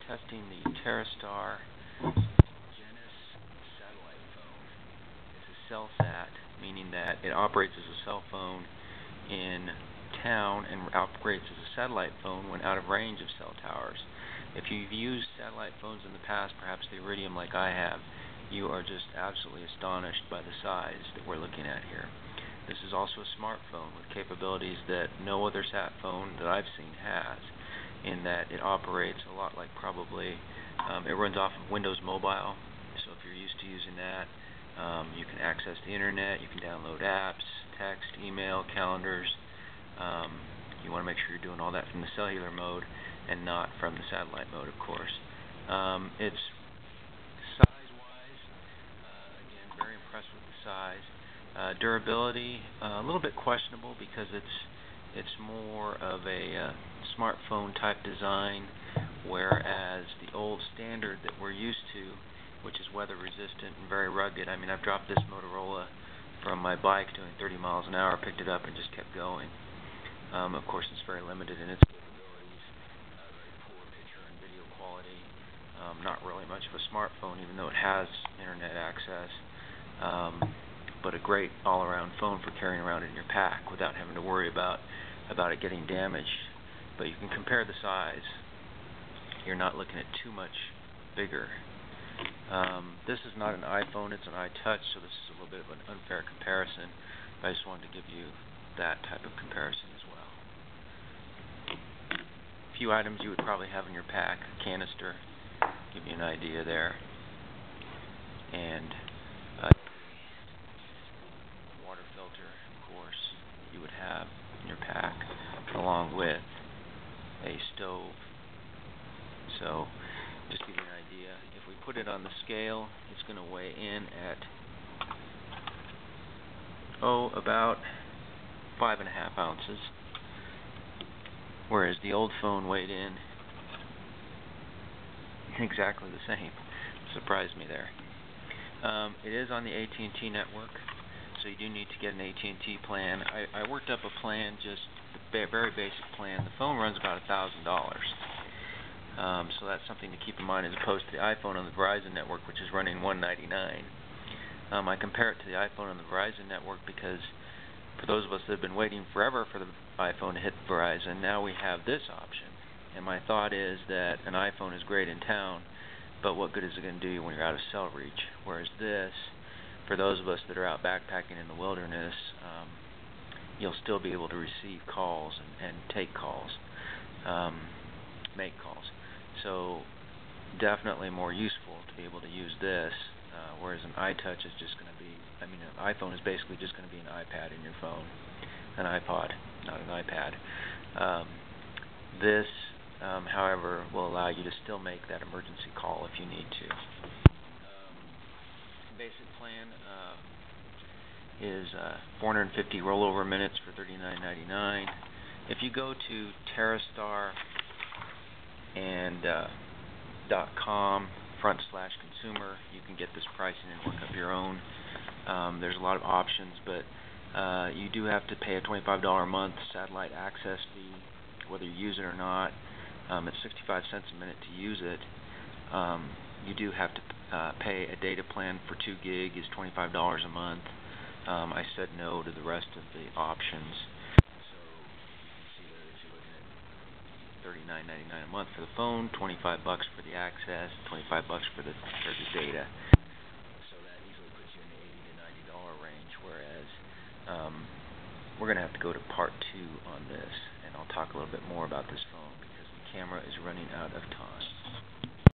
testing the Terre Genus satellite phone. It's a cell sat, meaning that it operates as a cell phone in town and operates as a satellite phone when out of range of cell towers. If you've used satellite phones in the past, perhaps the Iridium like I have, you are just absolutely astonished by the size that we're looking at here. This is also a smartphone with capabilities that no other sat phone that I've seen has, in that it operates a lot like it runs off of Windows Mobile. So if you're used to using that, you can access the internet, you can download apps, text, email, calendars. You want to make sure you're doing all that from the cellular mode and not from the satellite mode, of course. It's size-wise, again, very impressed with the size. Durability, a little bit questionable because it's more of a smartphone type design, whereas the old standard that we're used to, which is weather resistant and very rugged. I mean, I've dropped this Motorola from my bike doing 30 miles an hour, picked it up and just kept going. Of course, it's very limited in its capabilities, very poor picture and video quality, not really much of a smartphone even though it has internet access, but a great all-around phone for carrying around in your pack without having to worry about it getting damaged. But you can compare the size. You're not looking at too much bigger. This is not an iPhone, it's an iTouch, so this is a little bit of an unfair comparison. But I just wanted to give you that type of comparison as well. A few items you would probably have in your pack: a canister, give you an idea there, and a water filter, of course, you would have in your pack, along with a stove. So, just to give you an idea, if we put it on the scale, it's going to weigh in at about 5.5 ounces, whereas the old phone weighed in exactly the same. Surprised me there. It is on the AT&T network, so you do need to get an AT&T plan. I worked up a plan, just the very basic plan. The phone runs about $1,000. So that's something to keep in mind as opposed to the iPhone on the Verizon network, which is running $199. I compare it to the iPhone on the Verizon network because for those of us that have been waiting forever for the iPhone to hit Verizon, now we have this option. And my thought is that an iPhone is great in town, but what good is it going to do you when you're out of cell reach? Whereas this, for those of us that are out backpacking in the wilderness, you'll still be able to receive calls and take calls, make calls. So definitely more useful to be able to use this, whereas an iTouch is just going to be, an iPhone is basically just going to be an iPad in your phone, an iPod, not an iPad. This, however, will allow you to still make that emergency call if you need to. Basic plan is 450 rollover minutes for $39.99. If you go to TerreStar and .com/consumer, you can get this pricing and work up your own. There's a lot of options, but you do have to pay a $25 a month satellite access fee, whether you use it or not. It's 65 cents a minute to use it. You do have to pay a data plan for 2 gig is $25 a month. I said no to the rest of the options. So you can see there that you're looking at $39.99 a month for the phone, $25 for the access, $25 for the data. So that easily puts you in the $80 to $90 range, whereas we're going to have to go to part 2 on this, and I'll talk a little bit more about this phone because the camera is running out of time.